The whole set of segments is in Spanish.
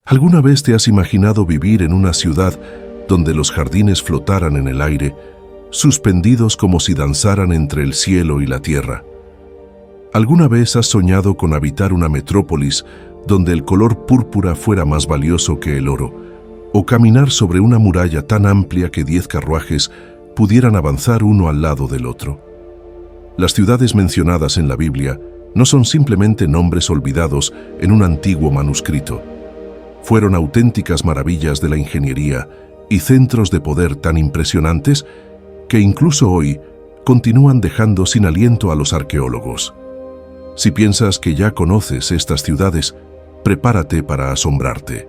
¿Alguna vez te has imaginado vivir en una ciudad donde los jardines flotaran en el aire, suspendidos como si danzaran entre el cielo y la tierra? ¿Alguna vez has soñado con habitar una metrópolis donde el color púrpura fuera más valioso que el oro, o caminar sobre una muralla tan amplia que 10 carruajes pudieran avanzar uno al lado del otro? Las ciudades mencionadas en la Biblia no son simplemente nombres olvidados en un antiguo manuscrito. Fueron auténticas maravillas de la ingeniería y centros de poder tan impresionantes que incluso hoy continúan dejando sin aliento a los arqueólogos. Si piensas que ya conoces estas ciudades, prepárate para asombrarte.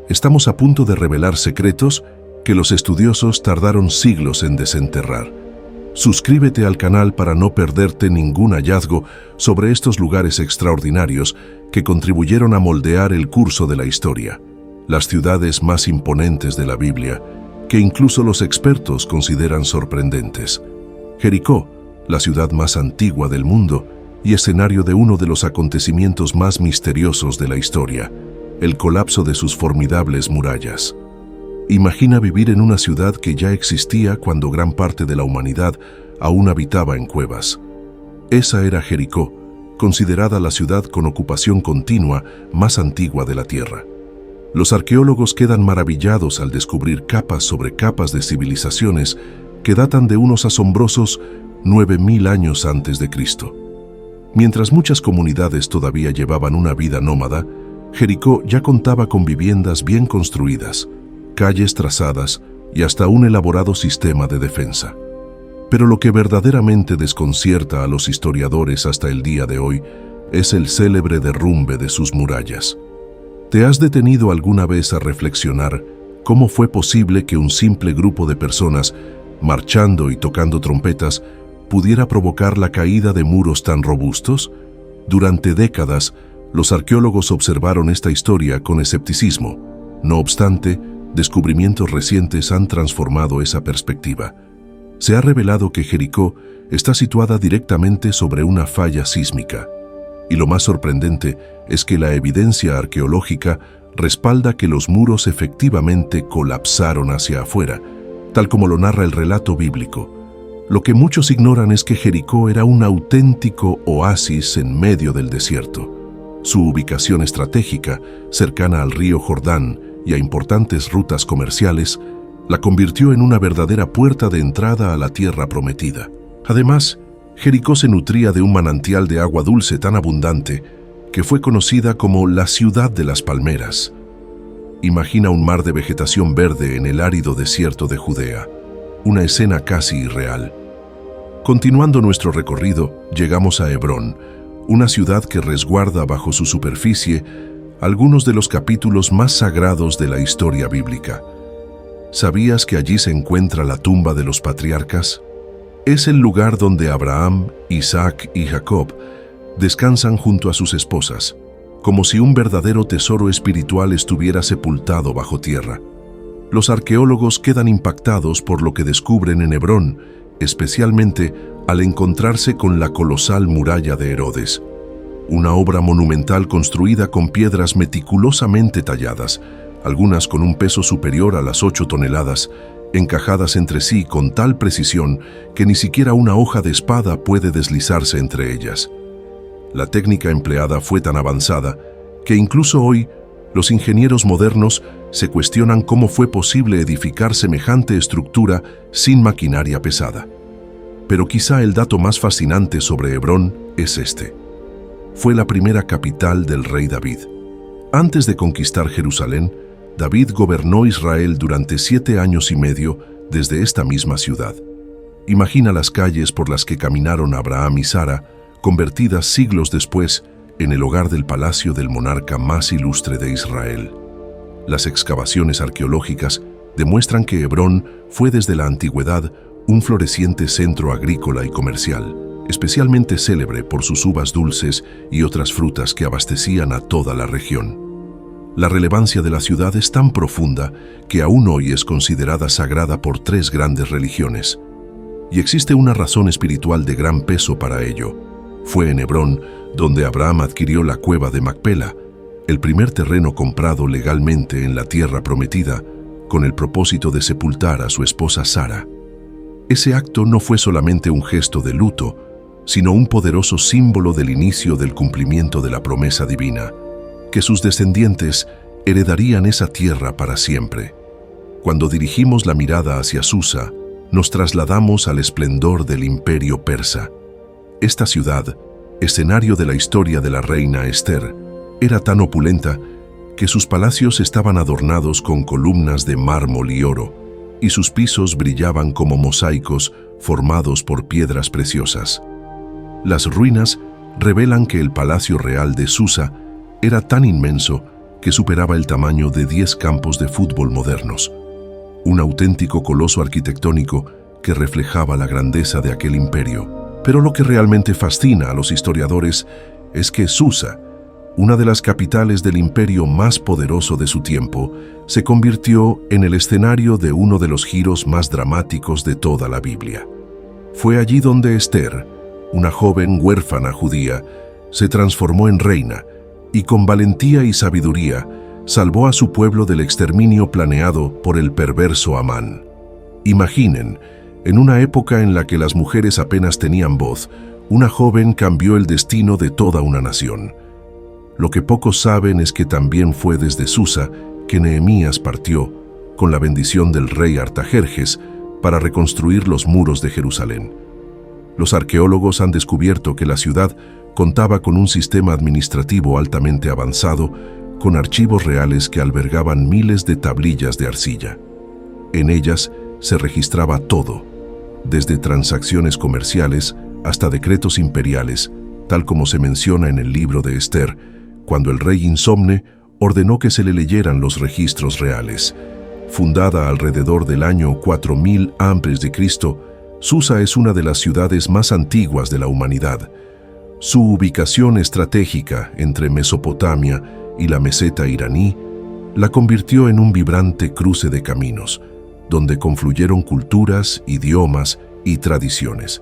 Estamos a punto de revelar secretos que los estudiosos tardaron siglos en desenterrar. Suscríbete al canal para no perderte ningún hallazgo sobre estos lugares extraordinarios que contribuyeron a moldear el curso de la historia. Las ciudades más imponentes de la Biblia, que incluso los expertos consideran sorprendentes. Jericó, la ciudad más antigua del mundo y escenario de uno de los acontecimientos más misteriosos de la historia, el colapso de sus formidables murallas. Imagina vivir en una ciudad que ya existía cuando gran parte de la humanidad aún habitaba en cuevas. Esa era Jericó, considerada la ciudad con ocupación continua más antigua de la Tierra. Los arqueólogos quedan maravillados al descubrir capas sobre capas de civilizaciones que datan de unos asombrosos 9000 años antes de Cristo. Mientras muchas comunidades todavía llevaban una vida nómada, Jericó ya contaba con viviendas bien construidas, calles trazadas y hasta un elaborado sistema de defensa. Pero lo que verdaderamente desconcierta a los historiadores hasta el día de hoy es el célebre derrumbe de sus murallas. ¿Te has detenido alguna vez a reflexionar cómo fue posible que un simple grupo de personas, marchando y tocando trompetas, pudiera provocar la caída de muros tan robustos? Durante décadas, los arqueólogos observaron esta historia con escepticismo. No obstante, descubrimientos recientes han transformado esa perspectiva. Se ha revelado que Jericó está situada directamente sobre una falla sísmica. Y lo más sorprendente es que la evidencia arqueológica respalda que los muros efectivamente colapsaron hacia afuera, tal como lo narra el relato bíblico. Lo que muchos ignoran es que Jericó era un auténtico oasis en medio del desierto. Su ubicación estratégica, cercana al río Jordán y a importantes rutas comerciales, la convirtió en una verdadera puerta de entrada a la tierra prometida. Además, Jericó se nutría de un manantial de agua dulce tan abundante que fue conocida como la ciudad de las palmeras. Imagina un mar de vegetación verde en el árido desierto de Judea, una escena casi irreal. Continuando nuestro recorrido, llegamos a Hebrón, una ciudad que resguarda bajo su superficie algunos de los capítulos más sagrados de la historia bíblica. ¿Sabías que allí se encuentra la tumba de los patriarcas? Es el lugar donde Abraham, Isaac y Jacob descansan junto a sus esposas, como si un verdadero tesoro espiritual estuviera sepultado bajo tierra. Los arqueólogos quedan impactados por lo que descubren en Hebrón, especialmente al encontrarse con la colosal muralla de Herodes, una obra monumental construida con piedras meticulosamente talladas, algunas con un peso superior a las 8 toneladas, encajadas entre sí con tal precisión que ni siquiera una hoja de espada puede deslizarse entre ellas. La técnica empleada fue tan avanzada que incluso hoy los ingenieros modernos se cuestionan cómo fue posible edificar semejante estructura sin maquinaria pesada. Pero quizá el dato más fascinante sobre Hebrón es este. Fue la primera capital del rey David. Antes de conquistar Jerusalén, David gobernó Israel durante 7 años y medio desde esta misma ciudad. Imagina las calles por las que caminaron Abraham y Sara, convertidas siglos después en el hogar del palacio del monarca más ilustre de Israel. Las excavaciones arqueológicas demuestran que Hebrón fue desde la antigüedad un floreciente centro agrícola y comercial, especialmente célebre por sus uvas dulces y otras frutas que abastecían a toda la región. La relevancia de la ciudad es tan profunda que aún hoy es considerada sagrada por 3 grandes religiones. Y existe una razón espiritual de gran peso para ello. Fue en Hebrón donde Abraham adquirió la cueva de Macpela, el primer terreno comprado legalmente en la tierra prometida con el propósito de sepultar a su esposa Sara. Ese acto no fue solamente un gesto de luto, sino un poderoso símbolo del inicio del cumplimiento de la promesa divina, que sus descendientes heredarían esa tierra para siempre. Cuando dirigimos la mirada hacia Susa, nos trasladamos al esplendor del imperio persa. Esta ciudad, escenario de la historia de la reina Esther, era tan opulenta que sus palacios estaban adornados con columnas de mármol y oro, y sus pisos brillaban como mosaicos formados por piedras preciosas. Las ruinas revelan que el palacio real de Susa era tan inmenso que superaba el tamaño de 10 campos de fútbol modernos, un auténtico coloso arquitectónico que reflejaba la grandeza de aquel imperio. Pero lo que realmente fascina a los historiadores es que Susa, una de las capitales del imperio más poderoso de su tiempo, se convirtió en el escenario de uno de los giros más dramáticos de toda la Biblia. Fue allí donde Esther, una joven huérfana judía, se transformó en reina y con valentía y sabiduría salvó a su pueblo del exterminio planeado por el perverso Amán. Imaginen, en una época en la que las mujeres apenas tenían voz, una joven cambió el destino de toda una nación. Lo que pocos saben es que también fue desde Susa que Nehemías partió, con la bendición del rey Artajerjes, para reconstruir los muros de Jerusalén. Los arqueólogos han descubierto que la ciudad contaba con un sistema administrativo altamente avanzado, con archivos reales que albergaban miles de tablillas de arcilla. En ellas se registraba todo, desde transacciones comerciales hasta decretos imperiales, tal como se menciona en el libro de Esther, cuando el rey Insomne ordenó que se le leyeran los registros reales. Fundada alrededor del año 4000 a.C., Susa es una de las ciudades más antiguas de la humanidad. Su ubicación estratégica entre Mesopotamia y la meseta iraní la convirtió en un vibrante cruce de caminos, donde confluyeron culturas, idiomas y tradiciones.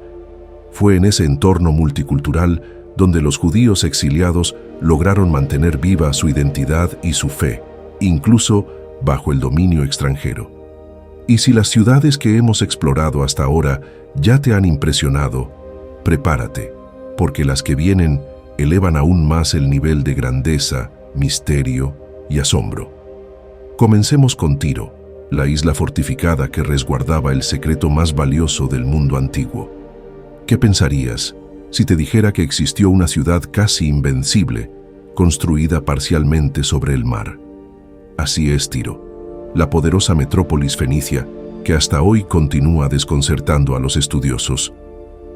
Fue en ese entorno multicultural donde los judíos exiliados lograron mantener viva su identidad y su fe, incluso bajo el dominio extranjero. Y si las ciudades que hemos explorado hasta ahora ya te han impresionado, prepárate, porque las que vienen elevan aún más el nivel de grandeza, misterio y asombro. Comencemos con Tiro, la isla fortificada que resguardaba el secreto más valioso del mundo antiguo. ¿Qué pensarías si te dijera que existió una ciudad casi invencible, construida parcialmente sobre el mar? Así es Tiro, la poderosa metrópolis fenicia que hasta hoy continúa desconcertando a los estudiosos.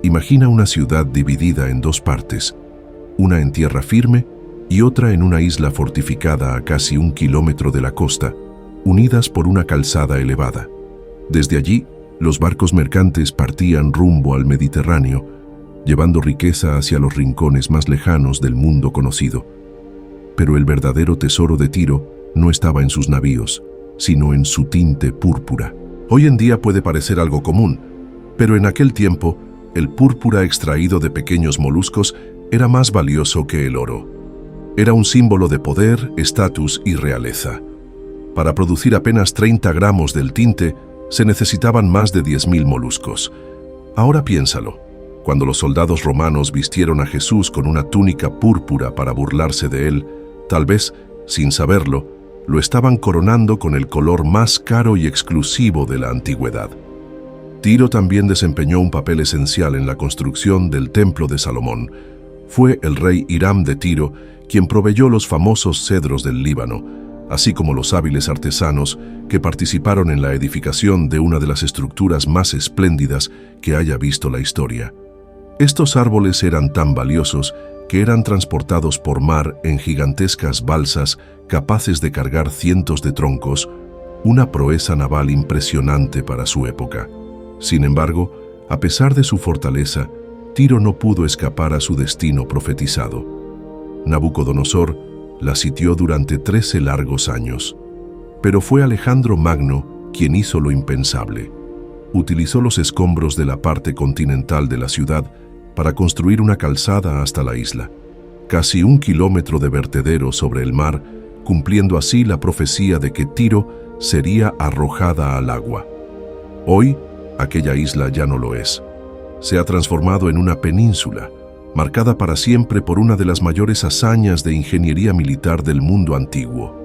Imagina una ciudad dividida en dos partes, una en tierra firme y otra en una isla fortificada a casi 1 kilómetro de la costa, unidas por una calzada elevada. Desde allí, los barcos mercantes partían rumbo al Mediterráneo, llevando riqueza hacia los rincones más lejanos del mundo conocido. Pero el verdadero tesoro de Tiro no estaba en sus navíos, sino en su tinte púrpura. Hoy en día puede parecer algo común, pero en aquel tiempo, el púrpura extraído de pequeños moluscos era más valioso que el oro. Era un símbolo de poder, estatus y realeza. Para producir apenas 30 gramos del tinte, se necesitaban más de 10.000 moluscos. Ahora piénsalo, cuando los soldados romanos vistieron a Jesús con una túnica púrpura para burlarse de él, tal vez, sin saberlo, lo estaban coronando con el color más caro y exclusivo de la antigüedad. Tiro también desempeñó un papel esencial en la construcción del Templo de Salomón. Fue el rey Hiram de Tiro quien proveyó los famosos cedros del Líbano, así como los hábiles artesanos que participaron en la edificación de una de las estructuras más espléndidas que haya visto la historia. Estos árboles eran tan valiosos que eran transportados por mar en gigantescas balsas capaces de cargar cientos de troncos, una proeza naval impresionante para su época. Sin embargo, a pesar de su fortaleza, Tiro no pudo escapar a su destino profetizado. Nabucodonosor la sitió durante 13 largos años. Pero fue Alejandro Magno quien hizo lo impensable. Utilizó los escombros de la parte continental de la ciudad para construir una calzada hasta la isla. casi 1 kilómetro de vertedero sobre el mar, cumpliendo así la profecía de que Tiro sería arrojada al agua. Hoy, aquella isla ya no lo es. Se ha transformado en una península, marcada para siempre por una de las mayores hazañas de ingeniería militar del mundo antiguo.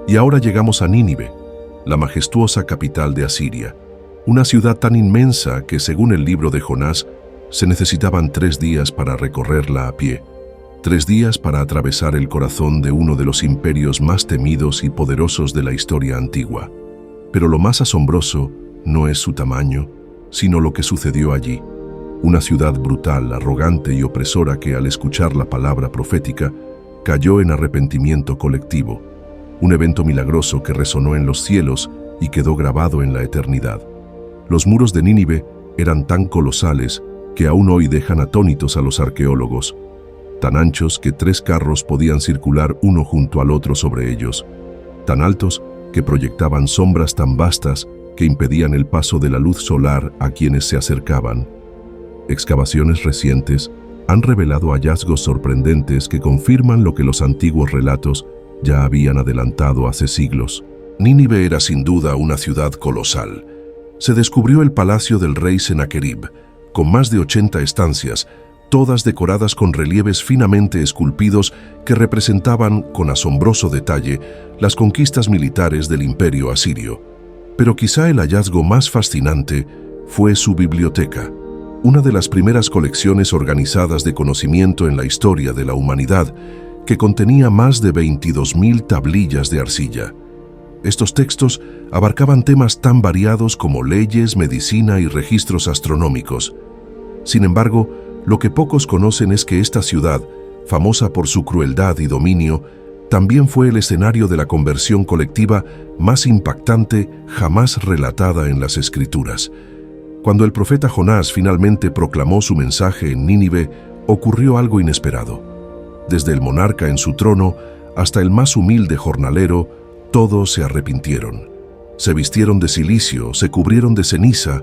Y ahora llegamos a Nínive, la majestuosa capital de Asiria, una ciudad tan inmensa que, según el libro de Jonás, se necesitaban 3 días para recorrerla a pie, 3 días para atravesar el corazón de uno de los imperios más temidos y poderosos de la historia antigua. Pero lo más asombroso no es su tamaño, sino lo que sucedió allí. Una ciudad brutal, arrogante y opresora que, al escuchar la palabra profética, cayó en arrepentimiento colectivo, un evento milagroso que resonó en los cielos y quedó grabado en la eternidad. Los muros de Nínive eran tan colosales que aún hoy dejan atónitos a los arqueólogos, tan anchos que 3 carros podían circular uno junto al otro sobre ellos, tan altos que proyectaban sombras tan vastas que impedían el paso de la luz solar a quienes se acercaban. Excavaciones recientes han revelado hallazgos sorprendentes que confirman lo que los antiguos relatos ya habían adelantado hace siglos. Nínive era sin duda una ciudad colosal. Se descubrió el palacio del rey Sennacherib, con más de 80 estancias, todas decoradas con relieves finamente esculpidos que representaban con asombroso detalle las conquistas militares del imperio asirio. Pero quizá el hallazgo más fascinante fue su biblioteca, una de las primeras colecciones organizadas de conocimiento en la historia de la humanidad, que contenía más de 22.000 tablillas de arcilla. Estos textos abarcaban temas tan variados como leyes, medicina y registros astronómicos. Sin embargo, lo que pocos conocen es que esta ciudad, famosa por su crueldad y dominio, también fue el escenario de la conversión colectiva más impactante jamás relatada en las Escrituras. Cuando el profeta Jonás finalmente proclamó su mensaje en Nínive, ocurrió algo inesperado. Desde el monarca en su trono hasta el más humilde jornalero, todos se arrepintieron. Se vistieron de cilicio, se cubrieron de ceniza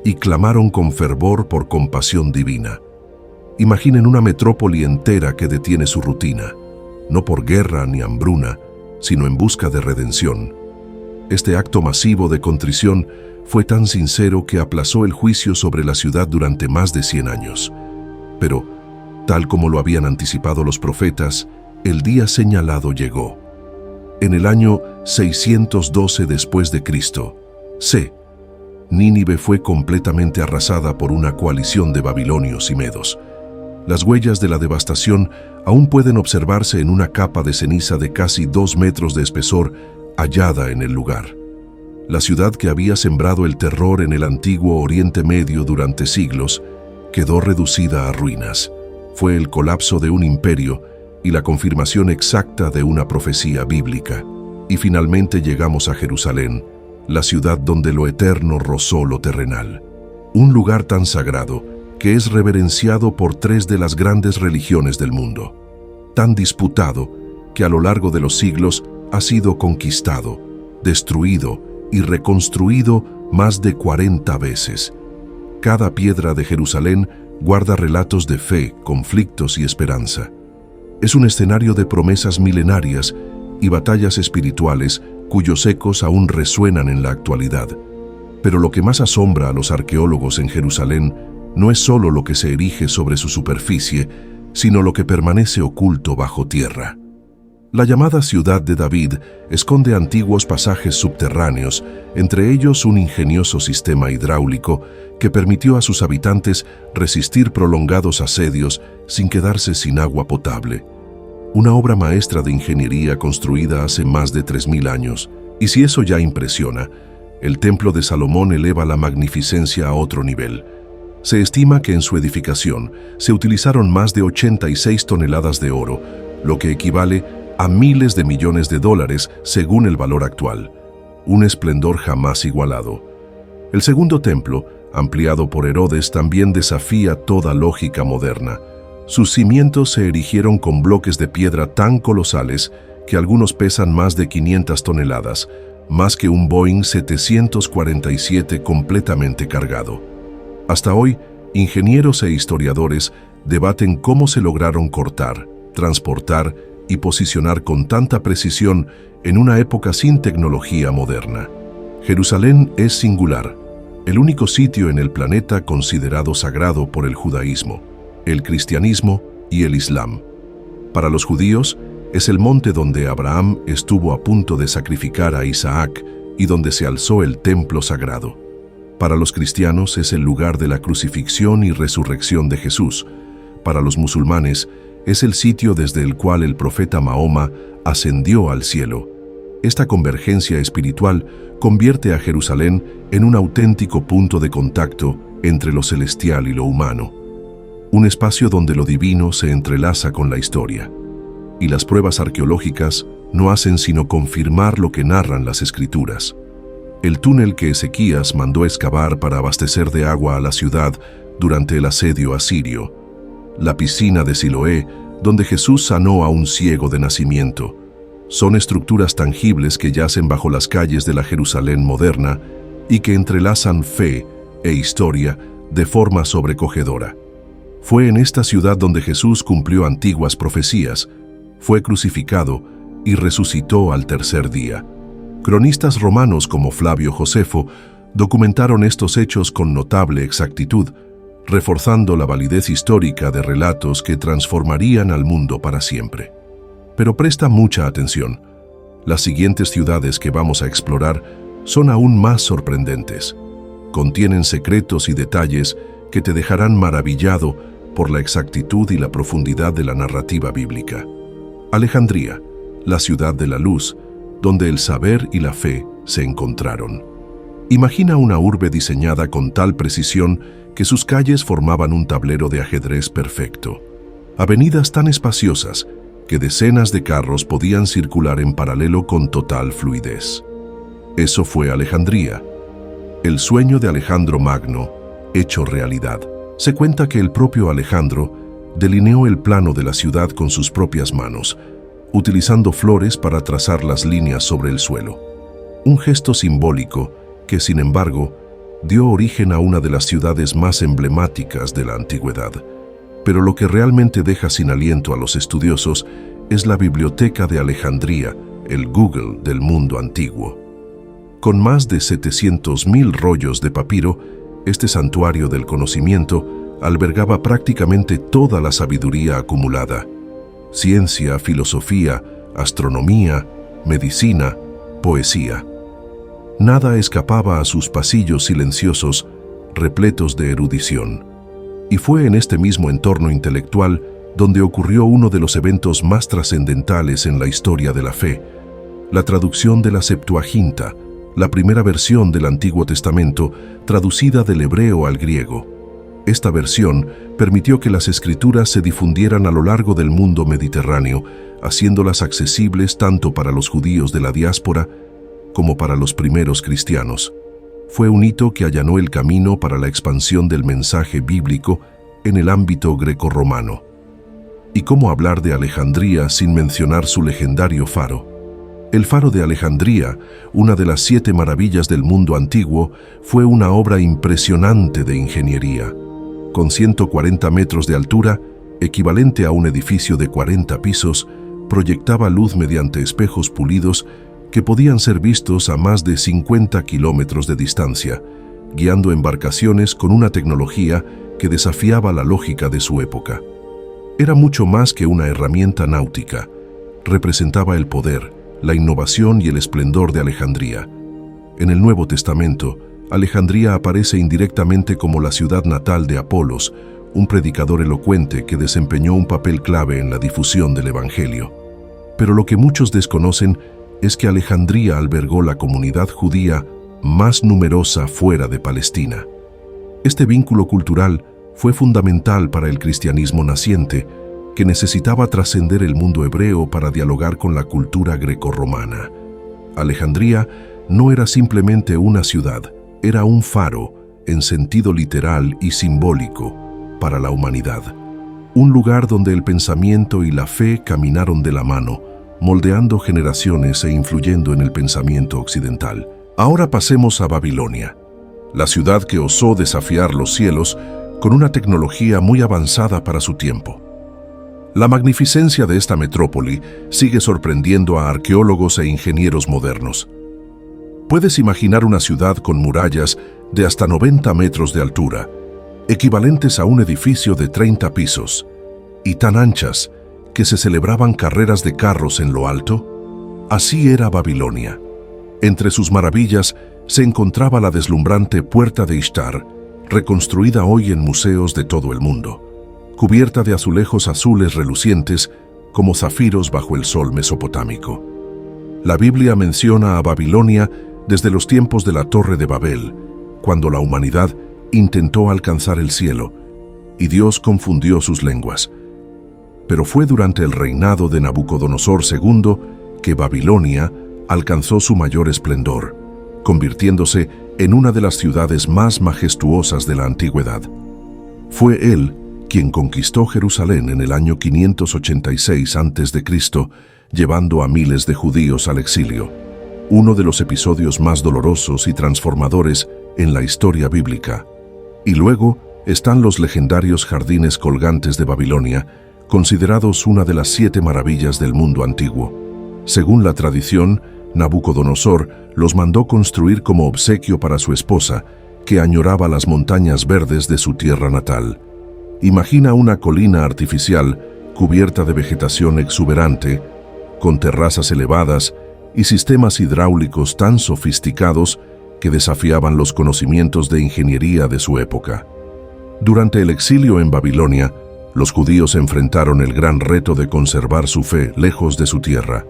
y clamaron con fervor por compasión divina. Imaginen una metrópoli entera que detiene su rutina, no por guerra ni hambruna, sino en busca de redención. Este acto masivo de contrición fue tan sincero que aplazó el juicio sobre la ciudad durante más de 100 años. Pero, tal como lo habían anticipado los profetas, el día señalado llegó. En el año 612 después de Cristo, Nínive fue completamente arrasada por una coalición de babilonios y medos. Las huellas de la devastación aún pueden observarse en una capa de ceniza de casi 2 metros de espesor hallada en el lugar. La ciudad que había sembrado el terror en el antiguo Oriente Medio durante siglos quedó reducida a ruinas. Fue el colapso de un imperio y la confirmación exacta de una profecía bíblica. Y finalmente llegamos a Jerusalén, la ciudad donde lo eterno rozó lo terrenal. Un lugar tan sagrado que es reverenciado por 3 de las grandes religiones del mundo. Tan disputado que a lo largo de los siglos ha sido conquistado, destruido y reconstruido más de 40 veces. Cada piedra de Jerusalén guarda relatos de fe, conflictos y esperanza. Es un escenario de promesas milenarias y batallas espirituales cuyos ecos aún resuenan en la actualidad. Pero lo que más asombra a los arqueólogos en Jerusalén no es solo lo que se erige sobre su superficie, sino lo que permanece oculto bajo tierra. La llamada Ciudad de David esconde antiguos pasajes subterráneos, entre ellos un ingenioso sistema hidráulico que permitió a sus habitantes resistir prolongados asedios sin quedarse sin agua potable. Una obra maestra de ingeniería construida hace más de 3000 años. Y si eso ya impresiona, el Templo de Salomón eleva la magnificencia a otro nivel. Se estima que en su edificación se utilizaron más de 86 toneladas de oro, lo que equivale a miles de millones de dólares según el valor actual. Un esplendor jamás igualado. El segundo templo, ampliado por Herodes, también desafía toda lógica moderna. Sus cimientos se erigieron con bloques de piedra tan colosales que algunos pesan más de 500 toneladas, más que un Boeing 747 completamente cargado. Hasta hoy, ingenieros e historiadores debaten cómo se lograron cortar, transportar y posicionar con tanta precisión en una época sin tecnología moderna. Jerusalén es singular, el único sitio en el planeta considerado sagrado por el judaísmo, el cristianismo y el islam. Para los judíos, es el monte donde Abraham estuvo a punto de sacrificar a Isaac y donde se alzó el templo sagrado. Para los cristianos es el lugar de la crucifixión y resurrección de Jesús. Para los musulmanes es el sitio desde el cual el profeta Mahoma ascendió al cielo. Esta convergencia espiritual convierte a Jerusalén en un auténtico punto de contacto entre lo celestial y lo humano. Un espacio donde lo divino se entrelaza con la historia. Y las pruebas arqueológicas no hacen sino confirmar lo que narran las escrituras. El túnel que Ezequías mandó excavar para abastecer de agua a la ciudad durante el asedio asirio. La piscina de Siloé, donde Jesús sanó a un ciego de nacimiento. Son estructuras tangibles que yacen bajo las calles de la Jerusalén moderna y que entrelazan fe e historia de forma sobrecogedora. Fue en esta ciudad donde Jesús cumplió antiguas profecías, fue crucificado y resucitó al tercer día. Cronistas romanos como Flavio Josefo documentaron estos hechos con notable exactitud, reforzando la validez histórica de relatos que transformarían al mundo para siempre. Pero presta mucha atención. Las siguientes ciudades que vamos a explorar son aún más sorprendentes. Contienen secretos y detalles que te dejarán maravillado por la exactitud y la profundidad de la narrativa bíblica. Alejandría, la ciudad de la luz, donde el saber y la fe se encontraron. Imagina una urbe diseñada con tal precisión que sus calles formaban un tablero de ajedrez perfecto. Avenidas tan espaciosas que decenas de carros podían circular en paralelo con total fluidez. Eso fue Alejandría, el sueño de Alejandro Magno, hecho realidad. Se cuenta que el propio Alejandro delineó el plano de la ciudad con sus propias manos, utilizando flores para trazar las líneas sobre el suelo. Un gesto simbólico que, sin embargo, dio origen a una de las ciudades más emblemáticas de la antigüedad. Pero lo que realmente deja sin aliento a los estudiosos es la Biblioteca de Alejandría, el Google del mundo antiguo. Con más de 700.000 rollos de papiro, este santuario del conocimiento albergaba prácticamente toda la sabiduría acumulada: ciencia, filosofía, astronomía, medicina, poesía. Nada escapaba a sus pasillos silenciosos, repletos de erudición. Y fue en este mismo entorno intelectual donde ocurrió uno de los eventos más trascendentales en la historia de la fe: la traducción de la Septuaginta, la primera versión del Antiguo Testamento traducida del hebreo al griego. Esta versión permitió que las escrituras se difundieran a lo largo del mundo mediterráneo, haciéndolas accesibles tanto para los judíos de la diáspora como para los primeros cristianos. Fue un hito que allanó el camino para la expansión del mensaje bíblico en el ámbito grecorromano. ¿Y cómo hablar de Alejandría sin mencionar su legendario faro? El Faro de Alejandría, una de las 7 maravillas del mundo antiguo, fue una obra impresionante de ingeniería. Con 140 metros de altura, equivalente a un edificio de 40 pisos, proyectaba luz mediante espejos pulidos que podían ser vistos a más de 50 kilómetros de distancia, guiando embarcaciones con una tecnología que desafiaba la lógica de su época. Era mucho más que una herramienta náutica. Representaba el poder, la innovación y el esplendor de Alejandría. En el Nuevo Testamento, Alejandría aparece indirectamente como la ciudad natal de Apolos, un predicador elocuente que desempeñó un papel clave en la difusión del Evangelio. Pero lo que muchos desconocen es que Alejandría albergó la comunidad judía más numerosa fuera de Palestina. Este vínculo cultural fue fundamental para el cristianismo naciente, que necesitaba trascender el mundo hebreo para dialogar con la cultura grecorromana. Alejandría no era simplemente una ciudad, era un faro, en sentido literal y simbólico, para la humanidad. Un lugar donde el pensamiento y la fe caminaron de la mano, moldeando generaciones e influyendo en el pensamiento occidental. Ahora pasemos a Babilonia, la ciudad que osó desafiar los cielos con una tecnología muy avanzada para su tiempo. La magnificencia de esta metrópoli sigue sorprendiendo a arqueólogos e ingenieros modernos. Puedes imaginar una ciudad con murallas de hasta 90 metros de altura, equivalentes a un edificio de 30 pisos, y tan anchas que se celebraban carreras de carros en lo alto. Así era Babilonia. Entre sus maravillas se encontraba la deslumbrante Puerta de Ishtar, reconstruida hoy en museos de todo el mundo, cubierta de azulejos azules relucientes como zafiros bajo el sol mesopotámico. La Biblia menciona a Babilonia desde los tiempos de la Torre de Babel, cuando la humanidad intentó alcanzar el cielo y Dios confundió sus lenguas. Pero fue durante el reinado de Nabucodonosor II que Babilonia alcanzó su mayor esplendor, convirtiéndose en una de las ciudades más majestuosas de la antigüedad. Fue él quien conquistó Jerusalén en el año 586 a.C., llevando a miles de judíos al exilio, uno de los episodios más dolorosos y transformadores en la historia bíblica. Y luego están los legendarios jardines colgantes de Babilonia, considerados una de las 7 maravillas del mundo antiguo. Según la tradición, Nabucodonosor los mandó construir como obsequio para su esposa, que añoraba las montañas verdes de su tierra natal. Imagina una colina artificial cubierta de vegetación exuberante, con terrazas elevadas y sistemas hidráulicos tan sofisticados que desafiaban los conocimientos de ingeniería de su época. Durante el exilio en Babilonia, los judíos enfrentaron el gran reto de conservar su fe lejos de su tierra.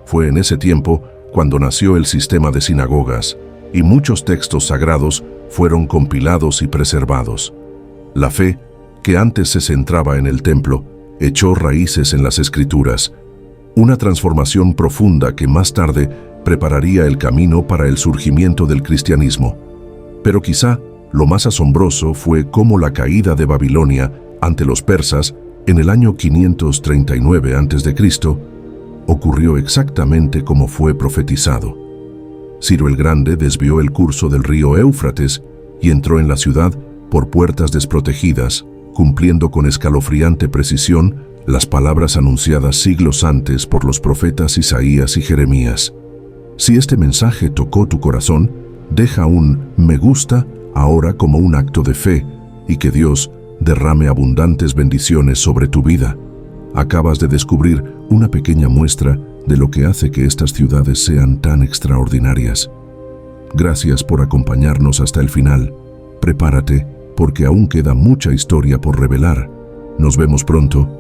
Fue en ese tiempo cuando nació el sistema de sinagogas, y muchos textos sagrados fueron compilados y preservados. La fe, que antes se centraba en el templo, echó raíces en las Escrituras, una transformación profunda que más tarde prepararía el camino para el surgimiento del cristianismo. Pero quizá lo más asombroso fue cómo la caída de Babilonia ante los persas en el año 539 a.C. ocurrió exactamente como fue profetizado. Ciro el Grande desvió el curso del río Éufrates y entró en la ciudad por puertas desprotegidas, cumpliendo con escalofriante precisión las palabras anunciadas siglos antes por los profetas Isaías y Jeremías. Si este mensaje tocó tu corazón, deja un me gusta ahora como un acto de fe y que Dios derrame abundantes bendiciones sobre tu vida. Acabas de descubrir una pequeña muestra de lo que hace que estas ciudades sean tan extraordinarias. Gracias por acompañarnos hasta el final. Prepárate, porque aún queda mucha historia por revelar. Nos vemos pronto.